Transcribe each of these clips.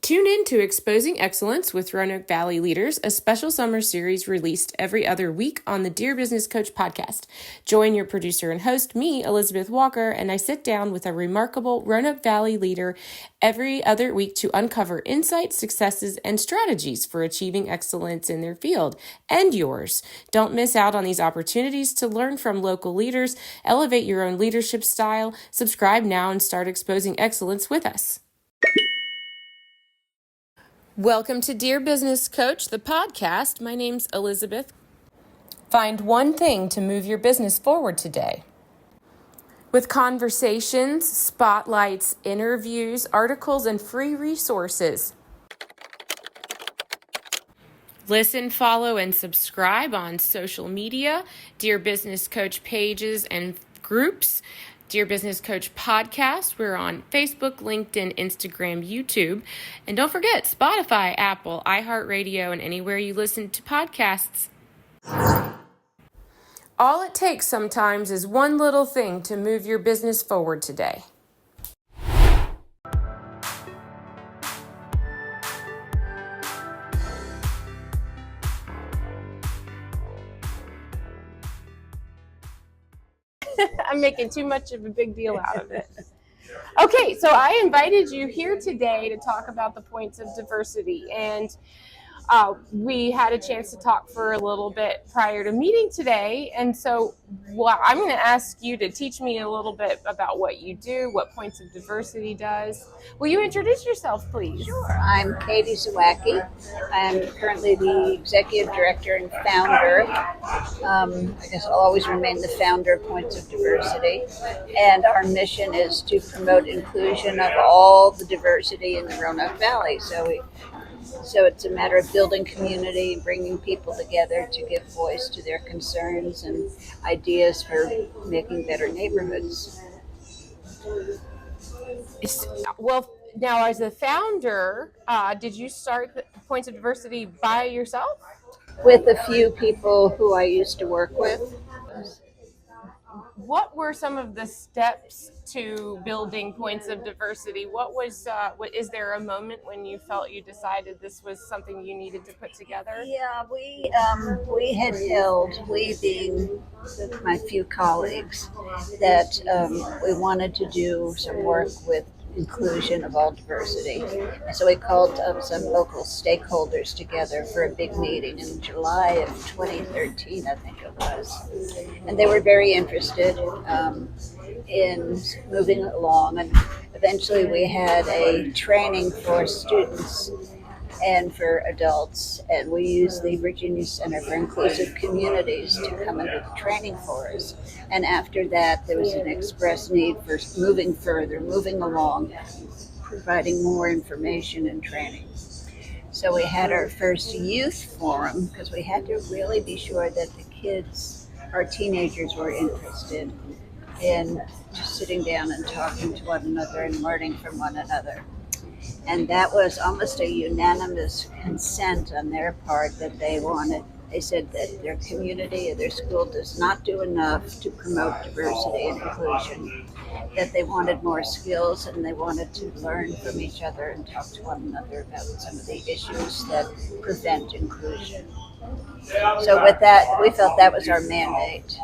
Tune in to Exposing Excellence with Roanoke Valley Leaders, a special summer series released every other week on the Dear Business Coach podcast. Join your producer and host, me, Elizabeth Walker, and I sit down with a remarkable Roanoke Valley leader every other week to uncover insights, successes, and strategies for achieving excellence in their field and yours. Don't miss out on these opportunities to learn from local leaders, elevate your own leadership style. Subscribe now and start exposing excellence with us. Welcome to Dear Business Coach, the podcast. My name's Elizabeth. Find one thing to move your business forward today. With conversations, spotlights, interviews, articles, and free resources. Listen, follow, and subscribe on social media, Dear Business Coach pages and groups. Dear Business Coach podcast. We're on Facebook, LinkedIn, Instagram, YouTube. And don't forget Spotify, Apple, iHeartRadio, and anywhere you listen to podcasts. All it takes sometimes is one little thing to move your business forward today. I'm making too much of a big deal out of it. Okay, so I invited you here today to talk about the points of diversity, and we had a chance to talk for a little bit prior to meeting today, and so I'm going to ask you to teach me a little bit about what you do, what points of diversity does. Will you introduce yourself, please? Sure. I'm Katie Zawacki. I'm currently the executive director and founder. I guess I'll always remain the founder of Points of Diversity, and our mission is to promote inclusion of all the diversity in the Roanoke Valley. So it's a matter of building community, bringing people together to give voice to their concerns and ideas for making better neighborhoods. Well, now as a founder, did you start Points of Diversity by yourself? With a few people who I used to work with. What were some of the steps to building Points of Diversity? Is there a moment when you felt you decided this was something you needed to put together? Yeah, we had held, we being my few colleagues, that we wanted to do some work with inclusion of all diversity. So we called some local stakeholders together for a big meeting in July of 2013, I think it was. And they were very interested in moving along. And eventually we had a training for students and for adults, and we used the Virginia Center for Inclusive Communities to come and do the training for us. And after that, there was an express need for moving further, moving along, providing more information and training. So we had our first youth forum, because we had to really be sure that the kids, our teenagers, were interested in just sitting down and talking to one another and learning from one another. And that was almost a unanimous consent on their part that they said that their community or their school does not do enough to promote diversity and inclusion, that they wanted more skills and they wanted to learn from each other and talk to one another about some of the issues that prevent inclusion. So with that, we felt that was our mandate.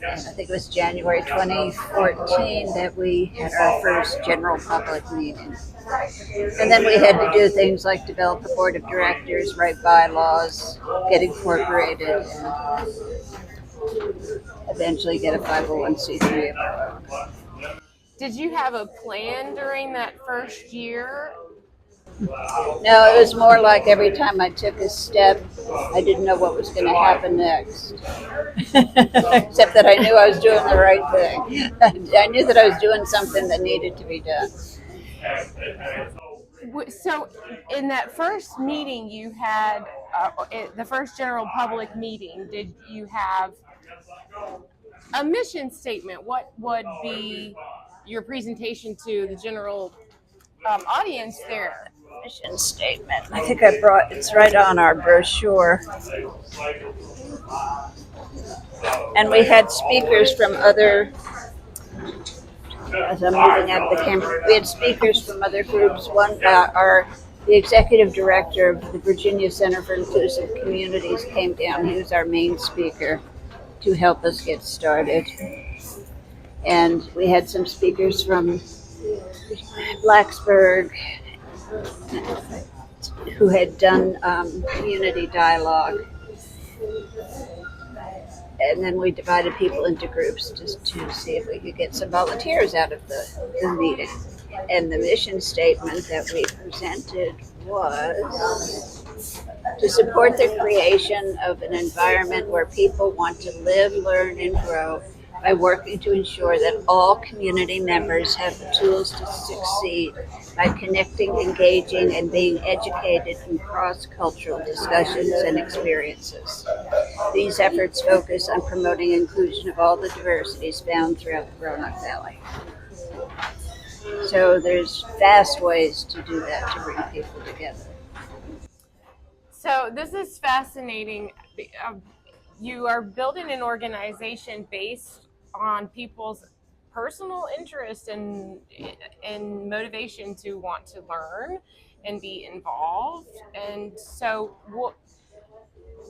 And I think it was January 2014 that we had our first general public meeting. And then we had to do things like develop a board of directors, write bylaws, get incorporated, and eventually get a 501c3 of our own. Did you have a plan during that first year? No, it was more like every time I took a step, I didn't know what was going to happen next. Except that I knew I was doing the right thing. I knew that I was doing something that needed to be done. So in that first meeting you had, the first general public meeting, did you have a mission statement? What would be your presentation to the general audience there? Mission statement. I think it's right on our brochure. And we had speakers from other as I'm moving out of the camera, we had speakers from other groups. The executive director of the Virginia Center for Inclusive Communities came down. He was our main speaker to help us get started. And we had some speakers from Blacksburg who had done community dialogue. And then we divided people into groups just to see if we could get some volunteers out of the meeting. And the mission statement that we presented was to support the creation of an environment where people want to live, learn, and grow by working to ensure that all community members have the tools to succeed by connecting, engaging, and being educated in cross-cultural discussions and experiences. These efforts focus on promoting inclusion of all the diversities found throughout the Roanoke Valley. So there's vast ways to do that, to bring people together. So this is fascinating. You are building an organization based on people's personal interest and motivation to want to learn and be involved. And so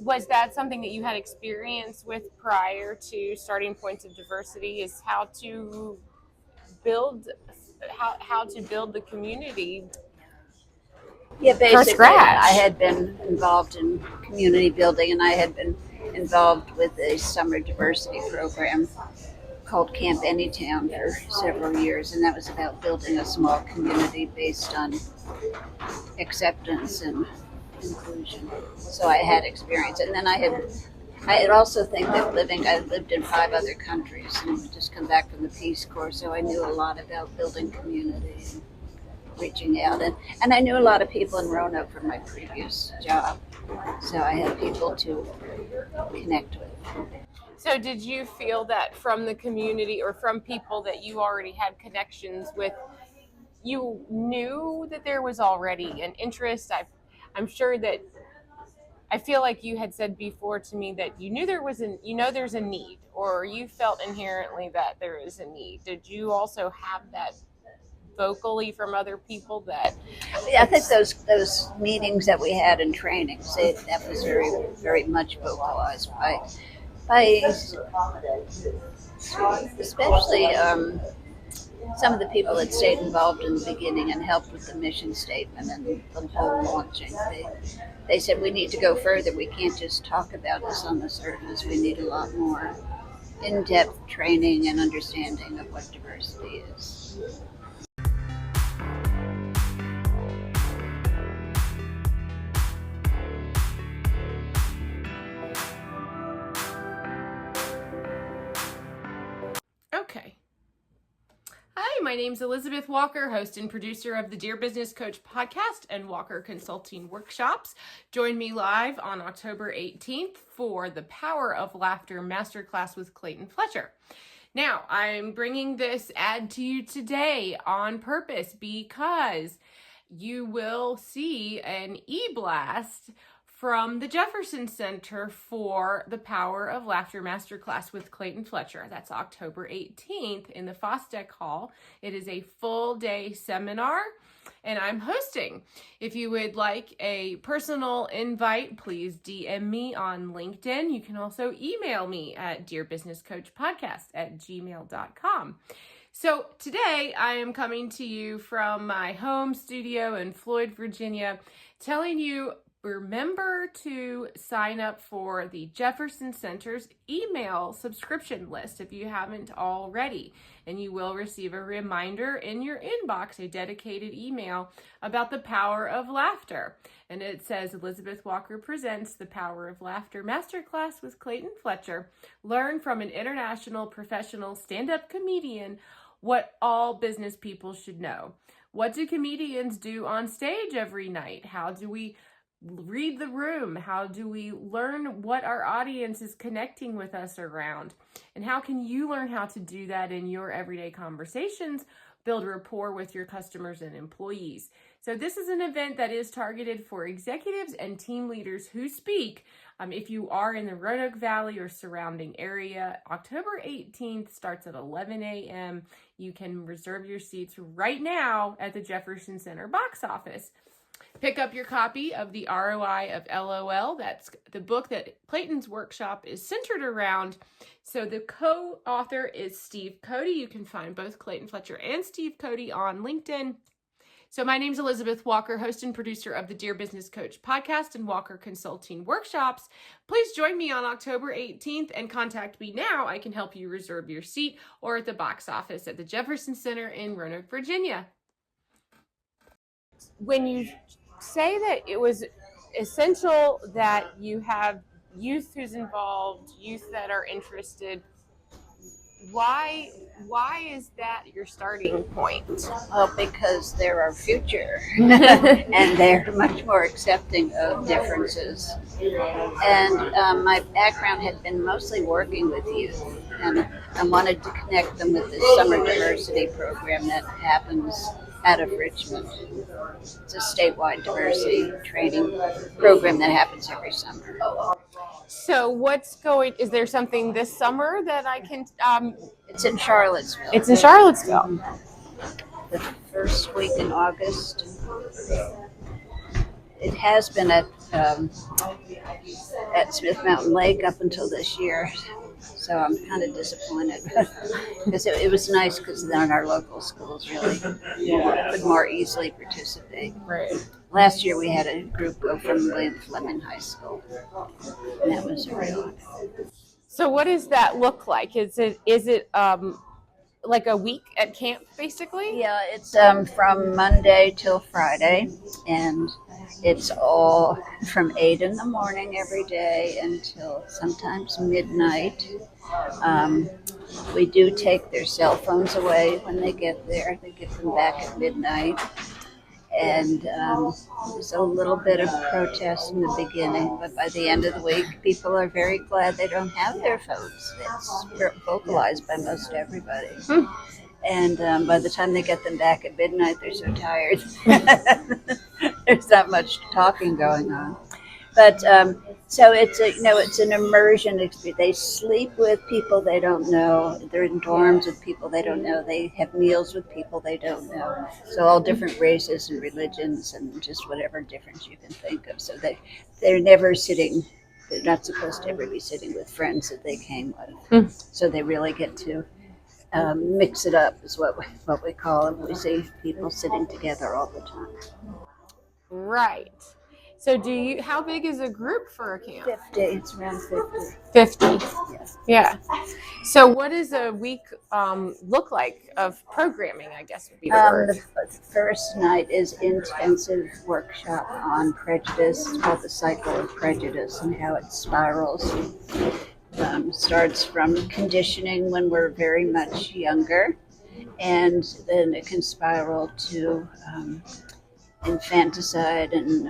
was that something that you had experience with prior to starting Points of Diversity, is how to build the community? Yeah, basically, scratch. I had been involved in community building, and I had been involved with a summer diversity program called Camp Anytown for several years, and that was about building a small community based on acceptance and inclusion. So I had experience, and then I had also think that I lived in 5 other countries and just come back from the Peace Corps, so I knew a lot about building community and reaching out, and I knew a lot of people in Roanoke from my previous job, so I had people to connect with. So did you feel that from the community or from people that you already had connections with, you knew that there was already an interest? I'm sure that I feel like you had said before to me that you knew there's a need, or you felt inherently that there is a need. Did you also have that vocally from other people that? Yeah, I think those meetings that we had in trainings, that was very, very much vocalized by especially some of the people that stayed involved in the beginning and helped with the mission statement and the whole launching. They said we need to go further. We can't just talk about this on the surface. We need a lot more in-depth training and understanding of what diversity is. Okay. Hi, my name's Elizabeth Walker, host and producer of the Dear Business Coach podcast and Walker Consulting Workshops. Join me live on October 18th for the Power of Laughter Masterclass with Clayton Fletcher. Now, I'm bringing this ad to you today on purpose because you will see an e-blast from the Jefferson Center for the Power of Laughter Masterclass with Clayton Fletcher. That's October 18th in the Fosdeck Hall. It is a full day seminar, and I'm hosting. If you would like a personal invite, please DM me on LinkedIn. You can also email me at dearbusinesscoachpodcast@gmail.com. So today I am coming to you from my home studio in Floyd, Virginia, telling you, remember to sign up for the Jefferson Center's email subscription list if you haven't already, and you will receive a reminder in your inbox, a dedicated email about the Power of Laughter. And it says, Elizabeth Walker presents the Power of Laughter Masterclass with Clayton Fletcher. Learn from an international professional stand-up comedian what all business people should know. What do comedians do on stage every night? How do we read the room? How do we learn what our audience is connecting with us around? And how can you learn how to do that in your everyday conversations, build rapport with your customers and employees? So this is an event that is targeted for executives and team leaders who speak. If you are in the Roanoke Valley or surrounding area, October 18th starts at 11 a.m. You can reserve your seats right now at the Jefferson Center box office. Pick up your copy of The ROI of LOL. That's the book that Clayton's workshop is centered around. So the co-author is Steve Cody. You can find both Clayton Fletcher and Steve Cody on LinkedIn. So my name's Elizabeth Walker, host and producer of the Dear Business Coach podcast and Walker Consulting Workshops. Please join me on October 18th and contact me now. I can help you reserve your seat or at the box office at the Jefferson Center in Roanoke, Virginia. When you say that it was essential that you have youth who's involved, youth that are interested, why is that your starting point? Well, because they're our future and they're much more accepting of differences. And my background had been mostly working with youth, and I wanted to connect them with this summer diversity program that happens out of Richmond. It's a statewide diversity training program that happens every summer. So is there something this summer that I can, It's in Charlottesville. It's in Charlottesville. The first week in August. It has been at Smith Mountain Lake up until this year. So I'm kind of disappointed because it was nice because then our local schools really could more easily participate. Right. Last year we had a group go from William Fleming High School, and that was a real honor. So what does that look like? Is it like a week at camp, basically? Yeah, it's from Monday till Friday, and it's all from 8 in the morning every day until sometimes midnight. We do take their cell phones away when they get there. They get them back at midnight. And there's a little bit of protest in the beginning, but by the end of the week, people are very glad they don't have their phones. It's vocalized by most everybody. And by the time they get them back at midnight, they're so tired. There's not much talking going on. But so it's an immersion experience. They sleep with people they don't know. They're in dorms with people they don't know. They have meals with people they don't know. So all different races and religions and just whatever difference you can think of. So they're never sitting. They're not supposed to ever be sitting with friends that they came with. So they really get to mix it up, is what we call it. We see people sitting together all the time. Right. So how big is a group for a camp? 50. It's around 50. 50. Yeah. So what does a week look like of programming, I guess would be the word? The first night is intensive workshop on prejudice. It's called the cycle of prejudice and how it spirals. Starts from conditioning when we're very much younger, and then it can spiral to infanticide and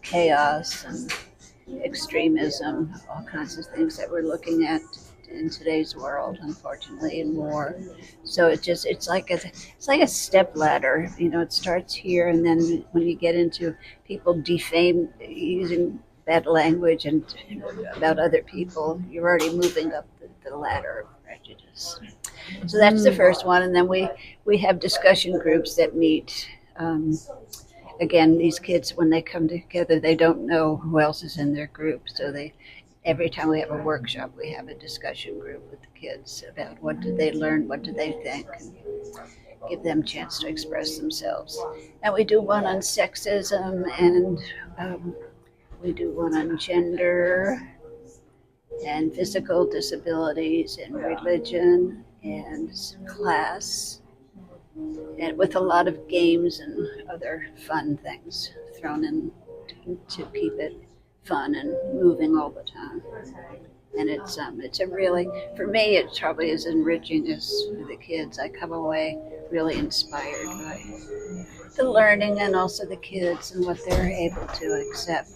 chaos and extremism, all kinds of things that we're looking at in today's world, unfortunately, and more. So it's like a step ladder. It starts here, and then when you get into people using bad language and about other people, you're already moving up the ladder of prejudice. So that's the first one, and then we have discussion groups that meet. Again, these kids, when they come together, they don't know who else is in their group. So every time we have a workshop, we have a discussion group with the kids about what did they learn, what do they think, and give them a chance to express themselves. And we do one on sexism, and we do one on gender and physical disabilities and religion and class, and with a lot of games and other fun things thrown in to keep it fun and moving all the time. And it's a really, for me, it probably as enriching as for the kids. I come away really inspired by the learning and also the kids and what they're able to accept.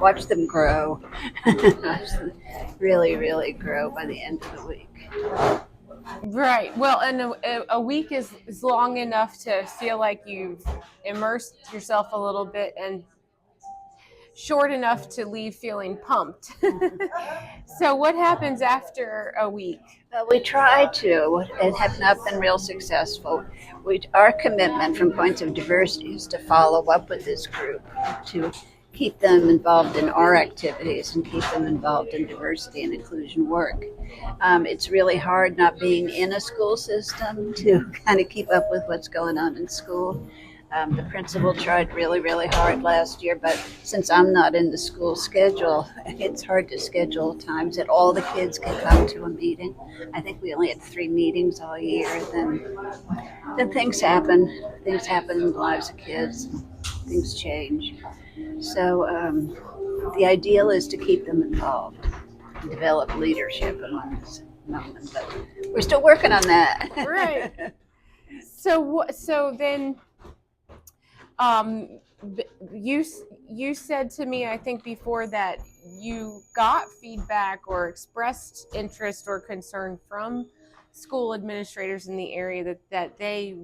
Watch them grow. Watch them really, really grow by the end of the week. Right. Well, and a week is long enough to feel like you've immersed yourself a little bit, and short enough to leave feeling pumped. So what happens after a week? We try to and have not been real successful. Our commitment from Points of Diversity is to follow up with this group, to keep them involved in our activities and keep them involved in diversity and inclusion work. It's really hard not being in a school system to kind of keep up with what's going on in school. The principal tried really, really hard last year, but since I'm not in the school schedule, it's hard to schedule times that all the kids can come to a meeting. I think we only had 3 meetings all year. Then things happen. Things happen in the lives of kids. Things change. So the ideal is to keep them involved, and develop leadership among them. But we're still working on that. Right. So then. You said to me, I think before, that you got feedback or expressed interest or concern from school administrators in the area that they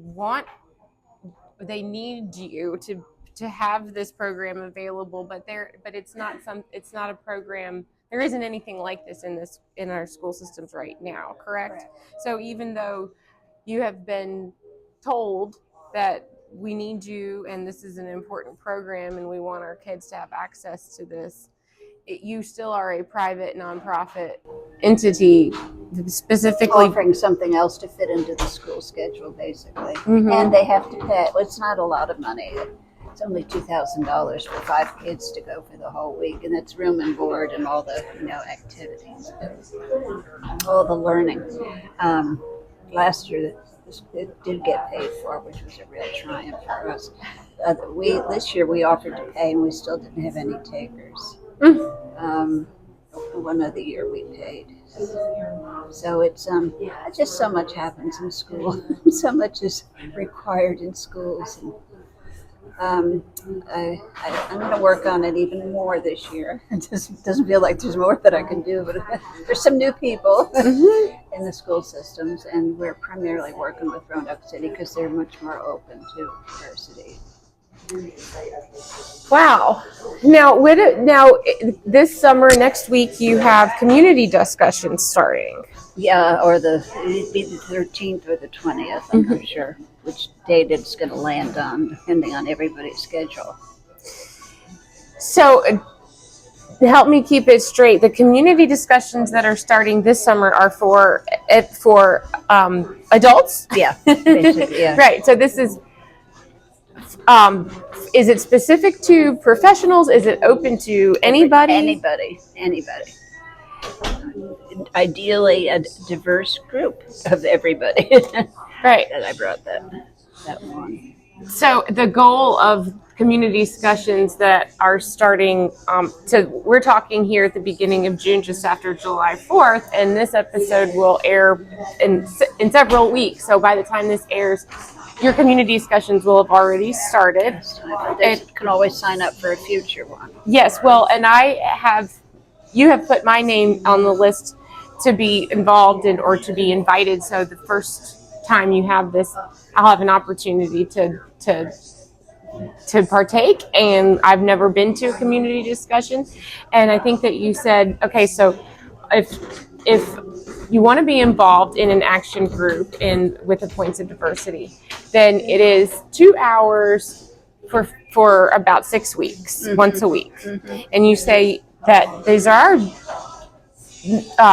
need you to have this program available, but it's not a program. There isn't anything like this in our school systems right now, correct? So even though you have been told that we need you and this is an important program and we want our kids to have access to this, you still are a private nonprofit entity specifically offering something else to fit into the school schedule, basically. Mm-hmm. And they have to pay. Well, it's not a lot of money. It's only $2,000 for 5 kids to go for the whole week, and that's room and board and all the activities, all the learning. Last year, it did get paid for, which was a real triumph for us. This year we offered to pay, and we still didn't have any takers. One other year we paid. So it's just so much happens in school. So much is required in schools. And I'm going to work on it even more this year. It just doesn't feel like there's more that I can do, but there's some new people in the school systems, and we're primarily working with Roanoke City because they're much more open to diversity. Wow. Now, this summer, next week, you have community discussions starting. Yeah, or it'd be the 13th or the 20th, I'm not sure which date it's going to land on, depending on everybody's schedule. So, help me keep it straight. The community discussions that are starting this summer are for adults? Yeah, basically, yeah. Right. So this is it specific to professionals? Is it open to anybody? Anybody. Ideally, a diverse group of everybody. Right. And I brought that one. So the goal of community discussions that are starting, we're talking here at the beginning of June, just after July 4th, and this episode will air in several weeks. So by the time this airs, your community discussions will have already started. You can always sign up for a future one. Yes, well, and you have put my name on the list to be involved in or to be invited. So the first time you have this, I'll have an opportunity to partake. And I've never been to a community discussion. And I think that you said, okay, so if you want to be involved in an action group with the Points of Diversity, then it is 2 hours for about 6 weeks, once a week. Mm-hmm. And you say that these are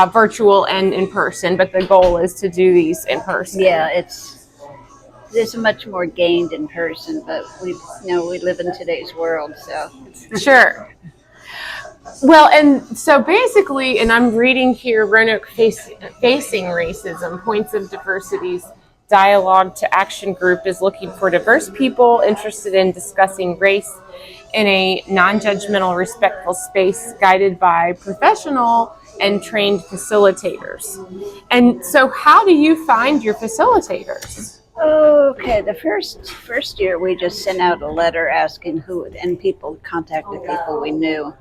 virtual and in person, but the goal is to do these in person. Yeah, there's much more gained in person, but we live in today's world, so sure. Well, and so basically, and I'm reading here, Roanoke Facing Racism, Points of Diversity's Dialogue to Action Group is looking for diverse people interested in discussing race in a non-judgmental, respectful space guided by professional and trained facilitators. And so how do you find your facilitators? Okay, the first year we just sent out a letter asking who, and people contacted people we knew.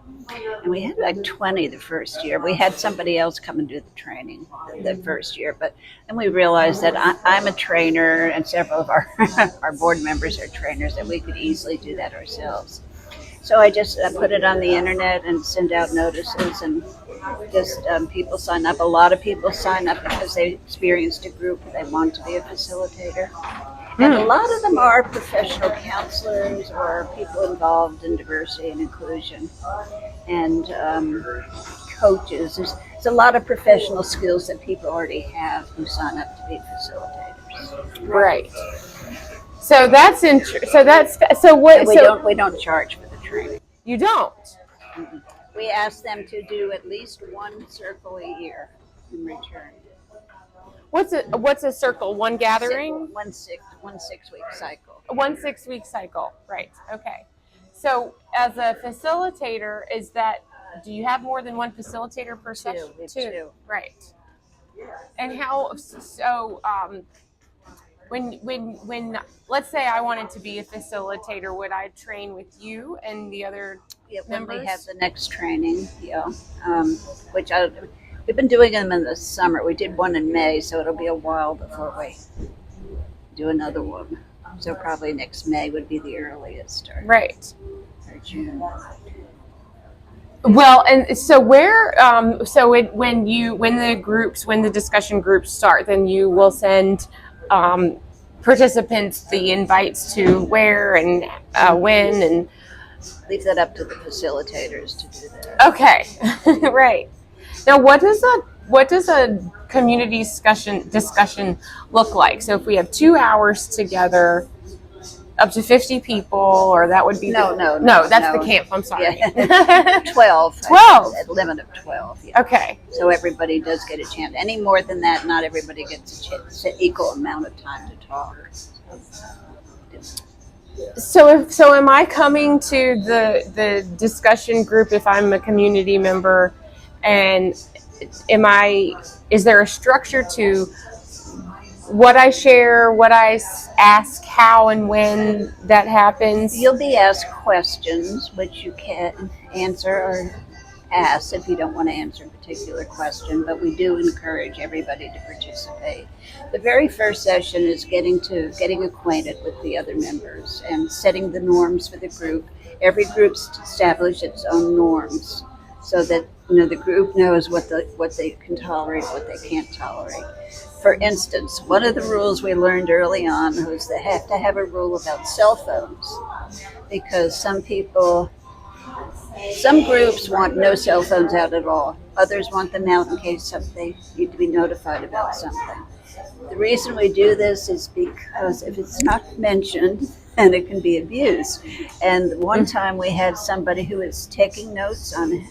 And we had like 20 the first year. We had somebody else come and do the training the first year, but then we realized that I'm a trainer and several of our, our board members are trainers, and we could easily do that ourselves. So I just put it on the internet and send out notices, and just people sign up. A lot of people sign up because they experienced a group they want to be a facilitator. And a lot of them are professional counselors or people involved in diversity and inclusion, and coaches. There's a lot of professional skills that people already have who sign up to be facilitators. Right. So that's so what? And we don't charge for the training. You don't. We ask them to do at least one circle a year in return. What's a circle? One gathering? One 6-week cycle. One 6-week cycle. Right. Okay. So as a facilitator, do you have more than one facilitator per session? Two. Right. And how so? When let's say I wanted to be a facilitator, would I train with you and the other members? When we have the next training, which we've been doing them in the summer. We did one in May, so it'll be a while before we do another one. So probably next May would be the earliest, right? Or June. Well, and so where, when the discussion groups start, then you will send participants the invites to where and when, and leave that up to the facilitators to do that. Okay, right. Now, what does a community discussion look like? So if we have 2 hours together, up to 50 people, or that would be no, that's the camp. I'm sorry. Yeah. 12. 12. A limit of 12. Yeah. Okay. So everybody does get a chance. Any more than that, not everybody gets a chance, an equal amount of time to talk. So am I coming to the discussion group if I'm a community member, and is there a structure to what I share, what I ask, how and when that happens? You'll be asked questions, which you can answer or ask if you don't want to answer a particular question, but we do encourage everybody to participate. The very first session is getting acquainted with the other members and setting the norms for the group. Every group establishes its own norms so that the group knows what they can tolerate, what they can't tolerate. For instance, one of the rules we learned early on was they have to have a rule about cell phones, because some groups want no cell phones out at all. Others want them out in case they need to be notified about something. The reason we do this is because if it's not mentioned, then it can be abused. And one time we had somebody who was taking notes on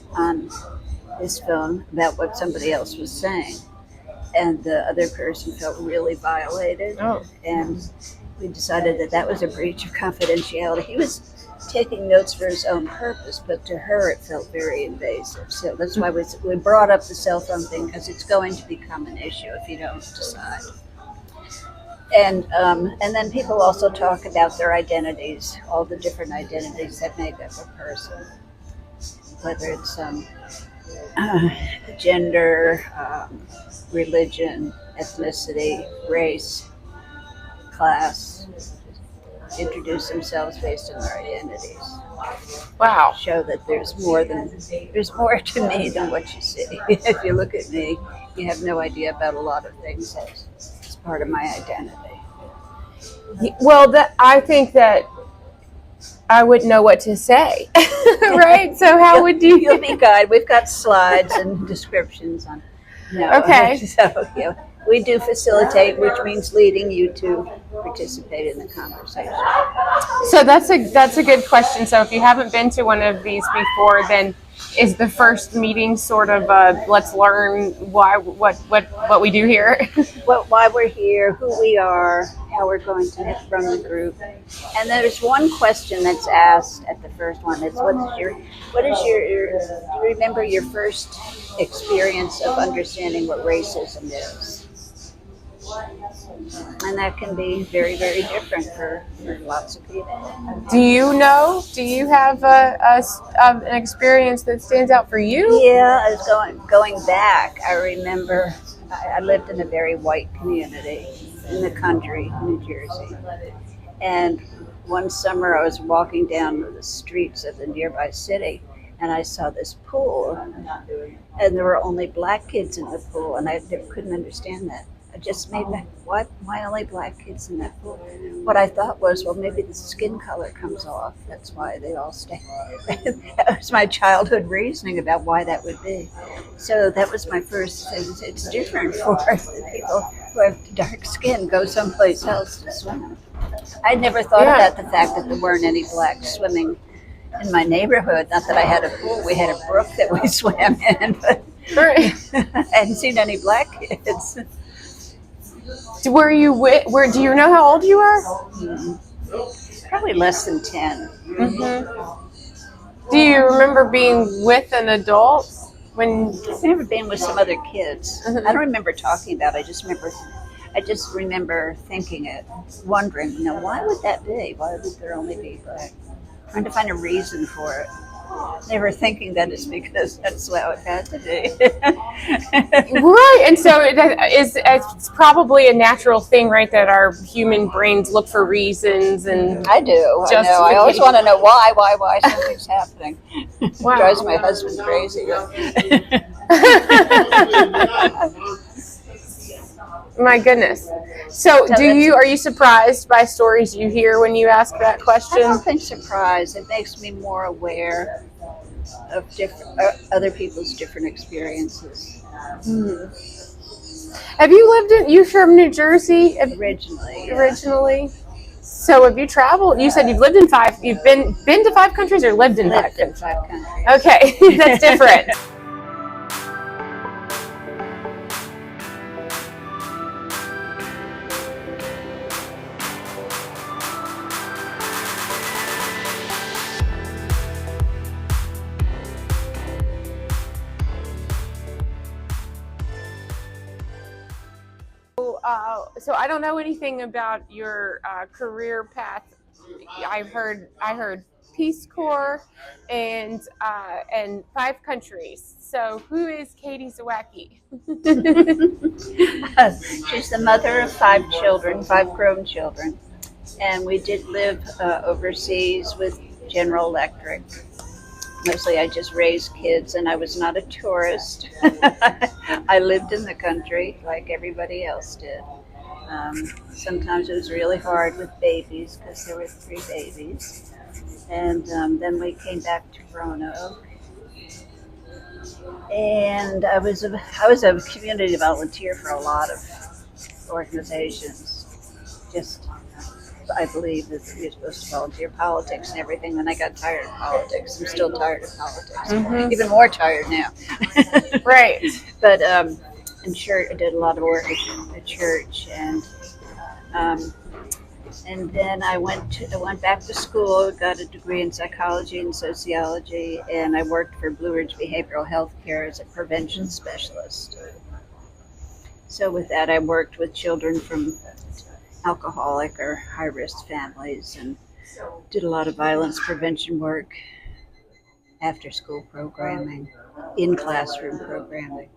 his phone about what somebody else was saying, and the other person felt really violated. Oh. And we decided that was a breach of confidentiality. He was taking notes for his own purpose, but to her it felt very invasive. So that's why we brought up the cell phone thing, because it's going to become an issue if you don't decide. And then people also talk about their identities, all the different identities that make up a person, whether it's gender, religion, ethnicity, race, class. Introduce themselves based on their identities. Wow. Show that there's more to me than what you see. If you look at me, you have no idea about a lot of things that's part of my identity. Well, I think that I wouldn't know what to say, right? So how would you? You'll be guided. We've got slides and descriptions on. No. Okay. So we do facilitate, which means leading you to participate in the conversation. So that's a good question. So if you haven't been to one of these before, then is the first meeting sort of let's learn what we do here? Why we're here, who we are, how we're going to run the group. And there's one question that's asked at the first one. It's do you remember your first experience of understanding what racism is? And that can be very, very different for lots of people. Do you have an experience that stands out for you? Yeah, I was going back. I remember I lived in a very white community in the country, New Jersey. And one summer I was walking down the streets of the nearby city and I saw this pool and there were only black kids in the pool and I couldn't understand that. I just made me, what? Why only black kids in that pool? What I thought was, well, maybe the skin color comes off. That's why they all stay. That was my childhood reasoning about why that would be. So that was my first. It's different for people who have dark skin go someplace else to swim. I never thought about the fact that there weren't any blacks swimming in my neighborhood. Not that I had a pool; we had a brook that we swam in, but Right. I hadn't seen any black kids. Were you where? Do you know how old you are? Probably less than 10. Mm-hmm. Do you remember being with an adult when? I've never been with some other kids. I don't remember talking about it. I just remember thinking it, wondering, why would that be? Why would there only be black? Trying to find a reason for it. Never thinking that it's because that's how it had to be. Right, and so it's probably a natural thing, right, that our human brains look for reasons and I do. I know. I always want to know why something's happening. Wow. It drives my husband crazy. My goodness. So are you surprised by stories you hear when you ask that I question? don't think surprise. It makes me more aware of other people's different experiences. Have you you're from New Jersey Originally. Yeah. Originally? So have you traveled? You said you've been to 5 countries or lived in Lived 5 in countries? 5 countries. Okay, that's different. So I don't know anything about your career path. I heard Peace Corps and 5 countries. So who is Katie Zawacki? She's the mother of 5 children, 5 grown children, and we did live overseas with General Electric. Mostly I just raised kids and I was not a tourist. I lived in the country like everybody else did. Sometimes it was really hard with babies because there were 3 babies. And then we came back to Roanoke. And I was a community volunteer for a lot of organizations. Just I believe that you're supposed to volunteer politics and everything. When I got tired of politics, I'm still tired of politics. Even more tired now. Right. But in church, I did a lot of work at church, and then I went back to school, got a degree in psychology and sociology, and I worked for Blue Ridge Behavioral Health Care as a prevention specialist. So with that, I worked with children from alcoholic or high-risk families and did a lot of violence prevention work, after-school programming, in-classroom programming.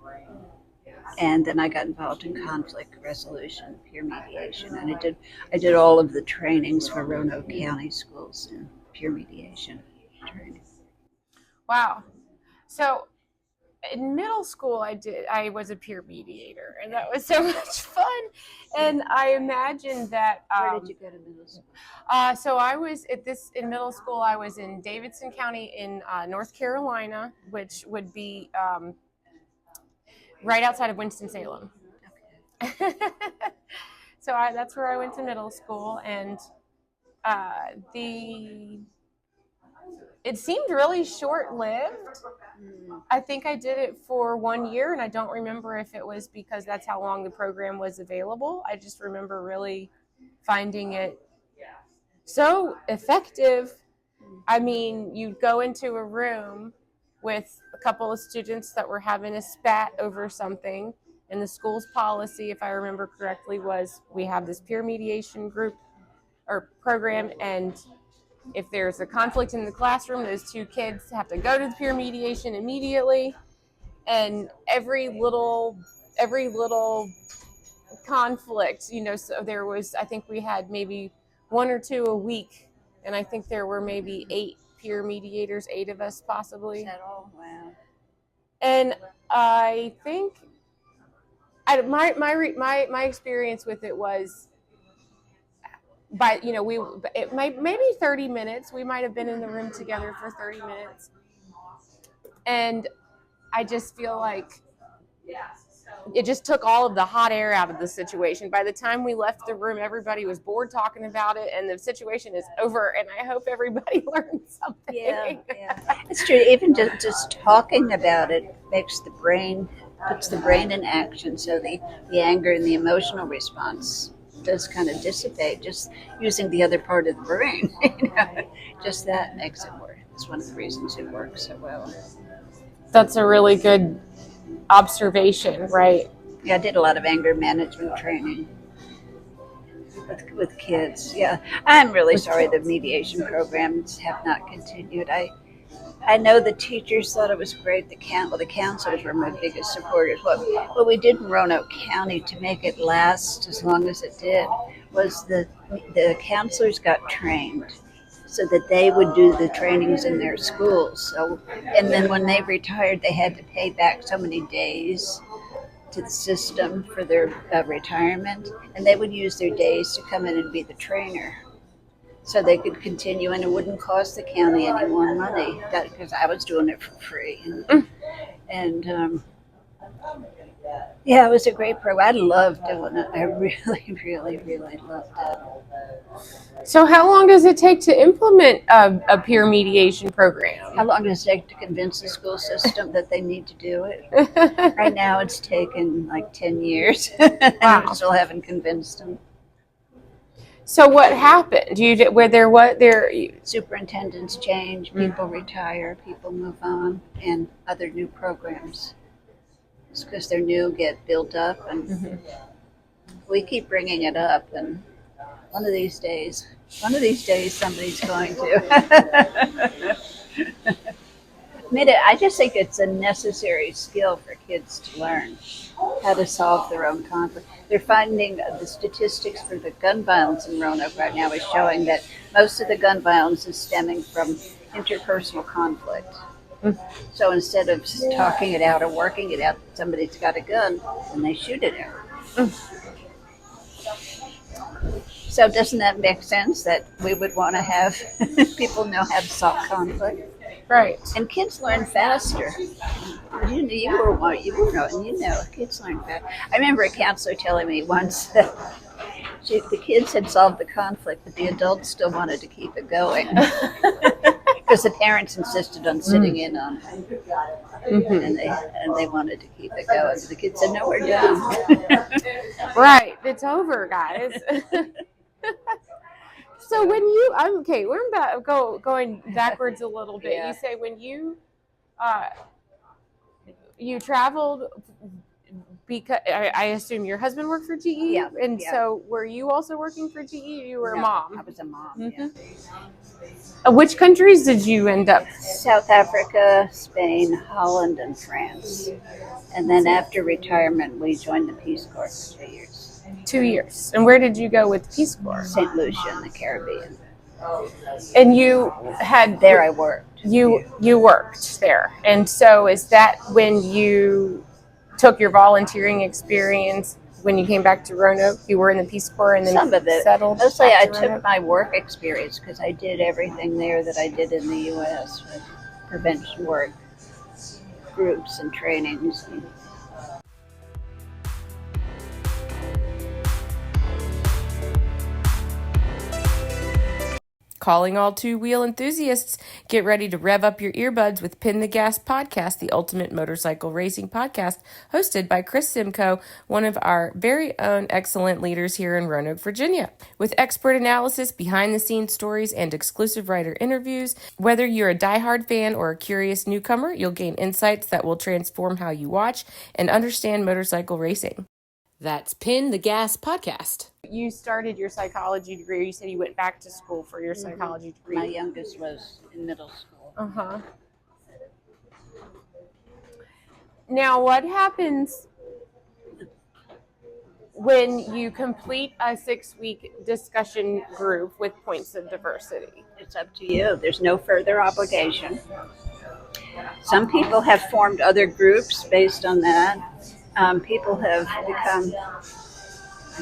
And then I got involved in conflict resolution, peer mediation, and I did all of the trainings for Roanoke County schools in peer mediation training. Wow. So in middle school, I was a peer mediator, and that was so much fun. And I imagine that. Where did you go to middle school? So I was in middle school. I was in Davidson County in North Carolina, which would be right outside of Winston-Salem. Okay. So that's where I went to middle school, and it seemed really short-lived. I think I did it for 1 year, and I don't remember if it was because that's how long the program was available. I just remember really finding it so effective. I mean, you'd go into a room with a couple of students that were having a spat over something, And the school's policy, if I remember correctly, was we have this peer mediation group or program, and if there's a conflict in the classroom, those two kids have to go to the peer mediation immediately. And every little conflict, so there was, I think we had maybe 1 or 2 a week, and I think there were maybe 8 peer mediators, 8 of us possibly. Is that all? Wow. And I think my experience with it was maybe 30 minutes. We might have been in the room together for 30 minutes. And I just feel like it just took all of the hot air out of the situation. By the time we left the room, everybody was bored talking about it, and the situation is over, and I hope everybody learned something. Yeah. It's true. Even just talking about it puts the brain in action, so the anger and the emotional response does kind of dissipate, just using the other part of the brain. Just that makes it work. It's one of the reasons it works so well. That's a really good observation, right? Yeah, I did a lot of anger management training with kids. Yeah, I'm really sorry the mediation programs have not continued. I know the teachers thought it was great. The counselors were my biggest supporters. What we did in Roanoke County to make it last as long as it did was the counselors got trained so that they would do the trainings in their schools. So, and then when they retired, they had to pay back so many days to the system for their retirement, and they would use their days to come in and be the trainer. So they could continue, and it wouldn't cost the county any more money because I was doing it for free. And yeah, it was a great program. I loved doing it. I really, really, really loved it. So how long does it take to implement a peer mediation program? How long does it take to convince the school system that they need to do it? Right now it's taken like 10 years. And Wow. I still haven't convinced them. So what happened? Superintendents change, people retire, people move on, and other new programs. It's because they're new, get built up, and we keep bringing it up, and one of these days somebody's going to. I just think it's a necessary skill for kids to learn how to solve their own conflict. They're finding the statistics for the gun violence in Roanoke right now is showing that most of the gun violence is stemming from interpersonal conflict. So instead of talking it out or working it out, somebody's got a gun and they shoot it out. So doesn't that make sense that we would want to have people know how to solve conflict? Right. And kids learn faster. You were one, kids learn faster. I remember a counselor telling me once that the kids had solved the conflict, but the adults still wanted to keep it going. Because the parents insisted on sitting in on it. And they wanted to keep it going. But the kids said, no, we're done. Right. It's over, guys. So when we're going backwards a little bit. Yeah. You say when you traveled because I assume your husband worked for GE? Yeah. And so were you also working for GE? You were a mom? I was a mom, yeah. Which countries did you end up? South Africa, Spain, Holland, and France. And then after retirement, we joined the Peace Corps for 2 years. 2 years. And where did you go with the Peace Corps? St. Lucia in the Caribbean. And you had... There I worked. You worked there. And so is that when you took your volunteering experience when you came back to Roanoke? You were in the Peace Corps and then some of it. Settled? Mostly I took my work experience because I did everything there that I did in the U.S. with prevention work, groups and trainings. Calling all two-wheel enthusiasts, get ready to rev up your earbuds with Pin the Gas Podcast, the ultimate motorcycle racing podcast, hosted by Chris Simcoe, one of our very own excellent leaders here in Roanoke, Virginia. With expert analysis, behind-the-scenes stories, and exclusive writer interviews, whether you're a diehard fan or a curious newcomer, you'll gain insights that will transform how you watch and understand motorcycle racing. That's Pin the Gas Podcast. You started your psychology degree. You said you went back to school for your psychology degree. My youngest was in middle school. Uh-huh. Now, what happens when you complete a 6-week discussion group with points of diversity? It's up to you. There's no further obligation. Some people have formed other groups based on that. People have become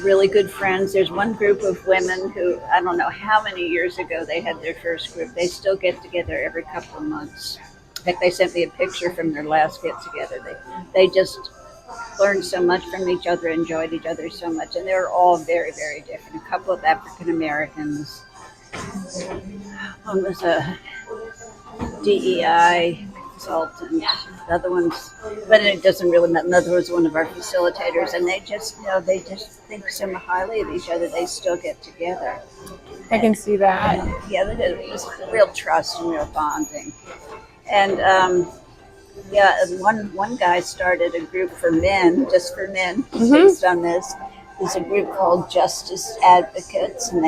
really good friends. There's one group of women who, I don't know how many years ago they had their first group. They still get together every couple of months. In fact, they sent me a picture from their last get together. They just learned so much from each other, enjoyed each other so much, and they're all very, very different. A couple of African Americans. One was a DEI consultant. The other one's, but it doesn't really matter. Another was one of our facilitators, and they just think so highly of each other. They still get together. I can see that. Yeah, it was real trust and real bonding. And one guy started a group for men, just for men, based on this. There's a group called Justice Advocates, and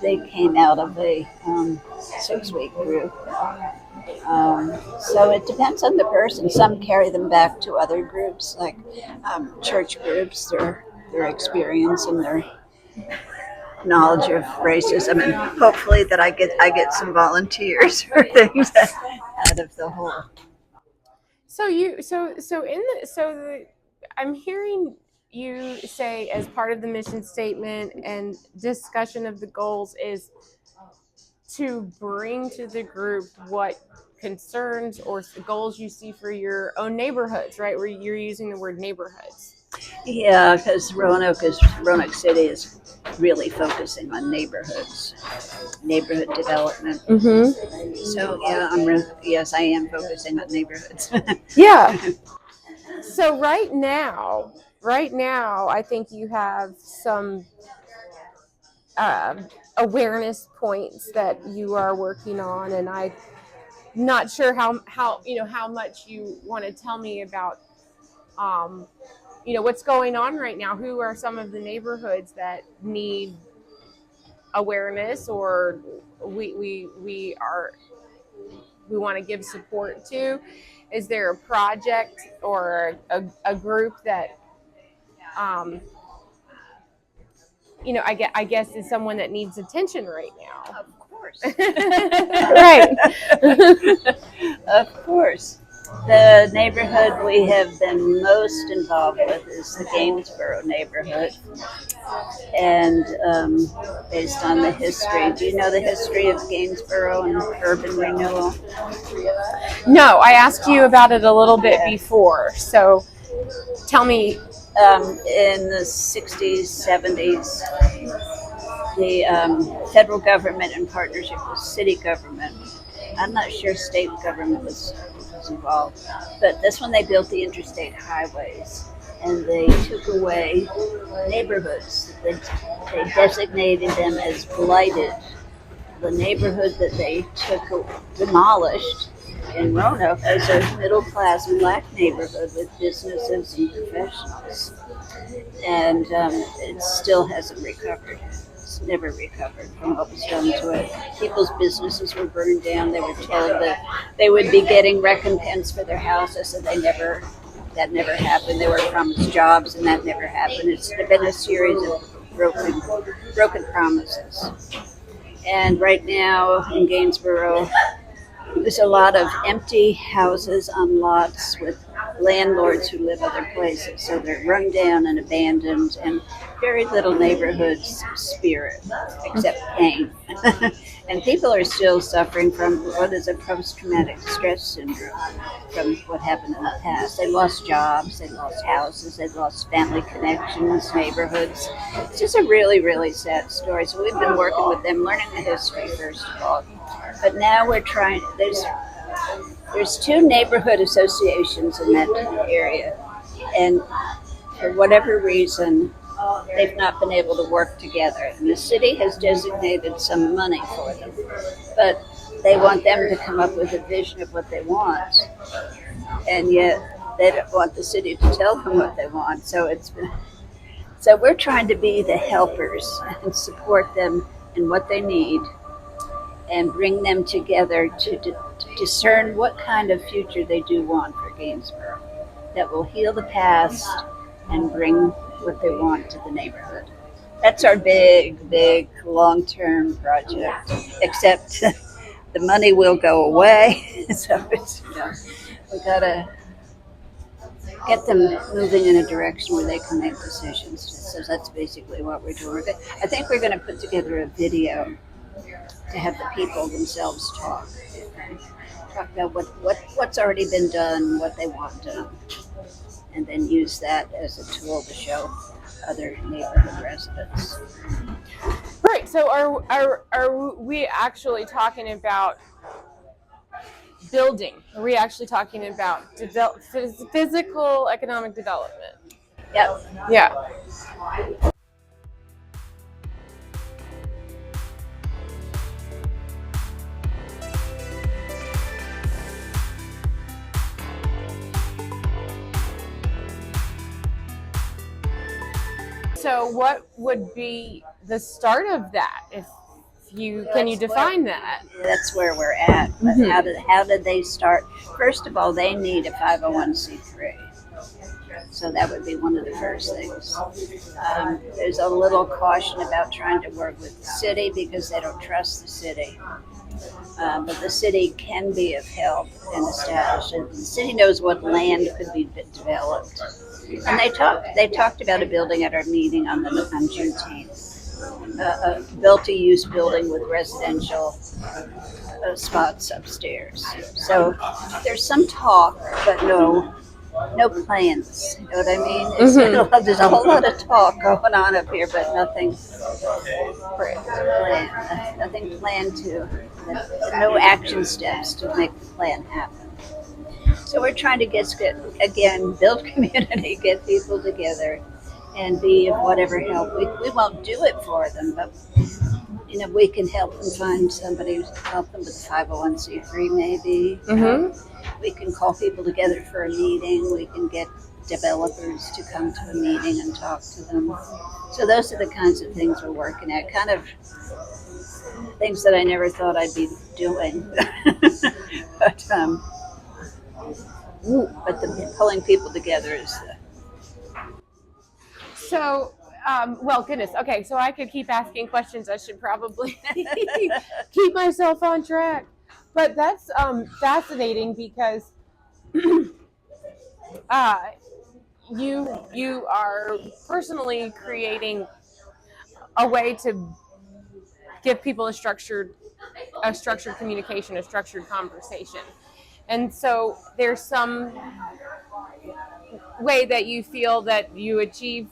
they came out of a 6-week group. So it depends on the person. Some carry them back to other groups, like church groups, their experience and their knowledge of racism, and hopefully that I get some volunteers or things out of the whole. I'm hearing you say, as part of the mission statement and discussion of the goals, is to bring to the group what concerns or goals you see for your own neighborhoods, right? Where you're using the word neighborhoods. Yeah, because Roanoke City is really focusing on neighborhoods, neighborhood development. Mm-hmm. So yeah, I am focusing on neighborhoods. Yeah. So right now, I think you have some awareness points that you are working on, and I'm not sure how much you want to tell me about what's going on right now. Who are some of the neighborhoods that need awareness, or we want to give support to? Is there a project or a group that I guess is someone that needs attention right now? Of course. Right. Of course. The neighborhood we have been most involved with is the Gainesboro neighborhood. And based on the history, do you know the history of Gainesboro and urban renewal? No, I asked you about it a little bit before. So tell me. In the 60s, 70s, the federal government, in partnership with city government, I'm not sure state government was involved, but this one they built the interstate highways, and they took away neighborhoods. They designated them as blighted. The neighborhood that they demolished in Roanoke as a middle-class black neighborhood with businesses and professionals. And it still hasn't recovered. It's never recovered from what was done to it. People's businesses were burned down. They were told that they would be getting recompense for their houses, and that never happened. They were promised jobs, and that never happened. It's been a series of broken promises. And right now in Gainesboro, there's a lot of empty houses on lots with landlords who live other places. So they're run down and abandoned, and very little neighborhood spirit, except pain. And people are still suffering from what is a post-traumatic stress syndrome from what happened in the past. They lost jobs, they lost houses, they lost family connections, neighborhoods. It's just a really, really sad story. So we've been working with them, learning the history first of all. But now we're trying. There's two neighborhood associations in that area, and for whatever reason, they've not been able to work together. And the city has designated some money for them, but they want them to come up with a vision of what they want, and yet they don't want the city to tell them what they want. So we're trying to be the helpers and support them in what they need, and bring them together to discern what kind of future they do want for Gainesboro that will heal the past and bring what they want to the neighborhood. That's our big, big long-term project, except the money will go away. So we got to get them moving in a direction where they can make decisions. So that's basically what we're doing. I think we're going to put together a video to have the people themselves talk about what's already been done, what they want done, and then use that as a tool to show other neighborhood residents. Right. So are we actually talking about building? Are we actually talking about physical economic development? Yep. Yeah. So what would be the start of that? Can you define that? That's where we're at. But how did they start? First of all, they need a 501c3. So that would be one of the first things. There's a little caution about trying to work with the city because they don't trust the city. But the city can be of help and established. And the city knows what land could be developed. And they talked about a building at our meeting on Juneteenth. A built-to-use building with residential spots upstairs. So there's some talk, but no plans. You know what I mean? There's a whole lot of talk going on up here, but nothing planned. Nothing planned to. No action steps to make the plan happen. So we're trying to build community, get people together, and be of whatever help. We won't do it for them, but we can help them find somebody to help them with 501c3 maybe. We can call people together for a meeting. We can get developers to come to a meeting and talk to them. So those are the kinds of things we're working at, kind of things that I never thought I'd be doing. But the pulling people together is So, well, goodness. Okay, so I could keep asking questions. I should probably keep myself on track. But that's fascinating because you are personally creating a way to give people a structured communication, a structured conversation. And so there's some way that you feel that you achieve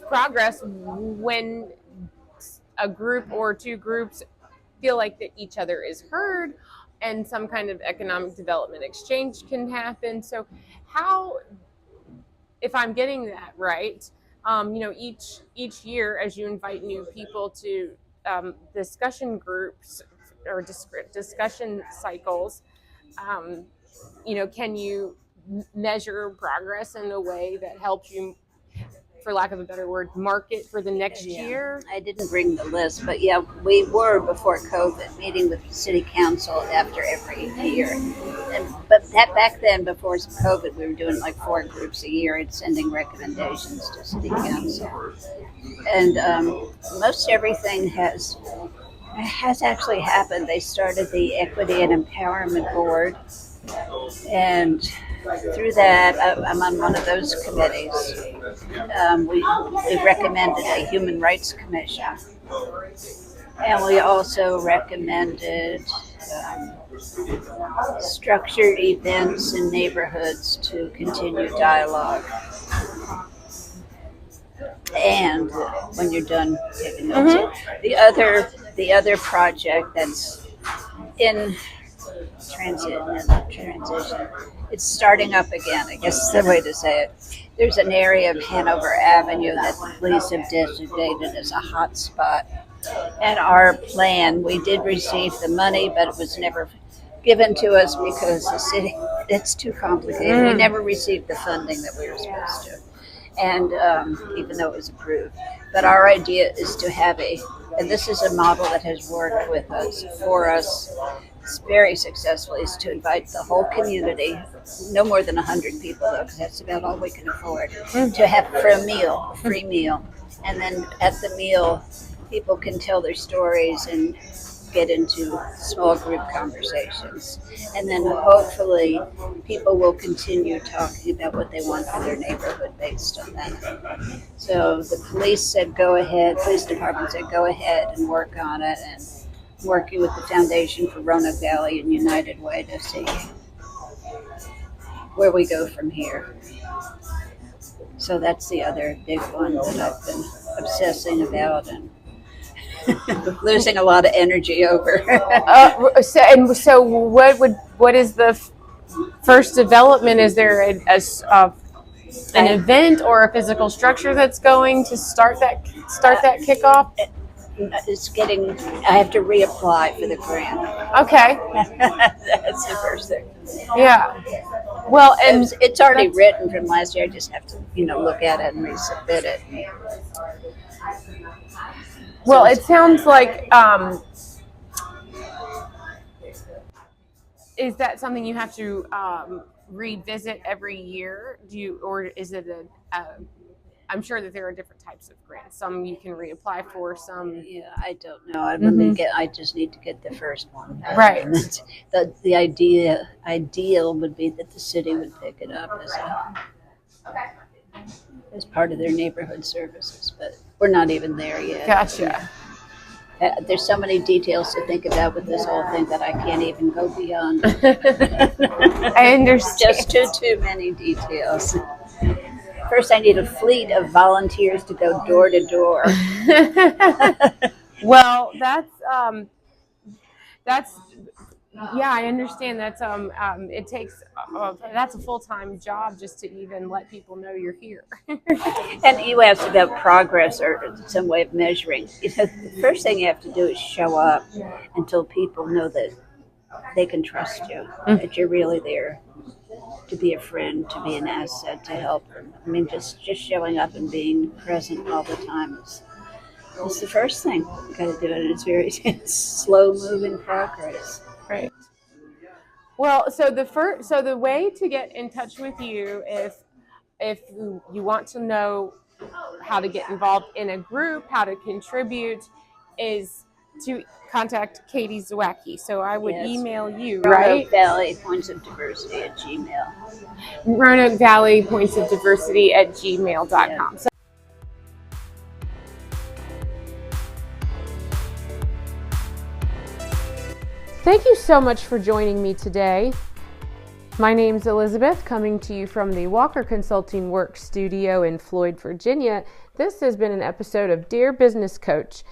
progress when a group or two groups feel like that each other is heard and some kind of economic development exchange can happen. So how, if I'm getting that right, each year as you invite new people to discussion groups or discussion cycles, can you measure progress in a way that helps you, for lack of a better word, market for the next year? I didn't bring the list, but yeah, we were before COVID meeting with the city council after every year. But back then, before COVID, we were doing like 4 groups a year and sending recommendations to city council. And most everything has actually happened. They started the Equity and Empowerment Board, and through that, I'm on one of those committees. We recommended a Human Rights Commission, And we also recommended um, structured events in neighborhoods to continue dialogue. And when you're done taking notes, the other project that's in transition, it's starting up again. I guess is the way to say it. There's an area of Hanover Avenue that the police have designated as a hot spot. And our plan, we did receive the money, but it was never given to us because the city, it's too complicated. We never received the funding that we were supposed to. And even though it was approved. But our idea is to have and this is a model that has worked with us, for us, very successfully, is to invite the whole community, no more than 100 people though, because that's about all we can afford, to have for a free meal. And then at the meal, people can tell their stories and get into small group conversations. And then hopefully people will continue talking about what they want for their neighborhood based on that. So the police department said go ahead and work on it, and working with the Foundation for Roanoke Valley and United Way to see where we go from here. So that's the other big one that I've been obsessing about and losing a lot of energy over. So what is the first development? Is there an event or a physical structure that's going to start that kickoff? I have to reapply for the grant. Okay. That's the first thing. Yeah. Well, and it's already written from last year. I just have to, look at it and resubmit it. Well, it sounds like, is that something you have to revisit every year? Or is it I'm sure that there are different types of grants. Some you can reapply for, some. Yeah, I don't know. I just need to get the first one. Right. The ideal would be that the city would pick it up as part of their neighborhood services, but we're not even there yet. Gotcha. There's so many details to think about with this whole thing that I can't even go beyond. I understand. Just too many details. First, I need a fleet of volunteers to go door to door. Well, that's yeah, I understand. That's it takes that's a full-time job just to even let people know you're here. And you asked about progress or some way of measuring. The first thing you have to do is show up until people know that they can trust you, that you're really there to be a friend, to be an asset, to help them. I mean, just showing up and being present all the time is the first thing you got to do, and it's slow moving progress. Right. Well, so the way to get in touch with you, if you want to know how to get involved in a group, how to contribute, is to contact Katie Zawacki. So I would email you, right? Roanoke Valley Points of Diversity at Gmail. Roanoke Valley Points of Diversity at gmail.com. Yeah. So thank you so much for joining me today. My name's Elizabeth, coming to you from the Walker Consulting Works studio in Floyd, Virginia. This has been an episode of Dear Business Coach.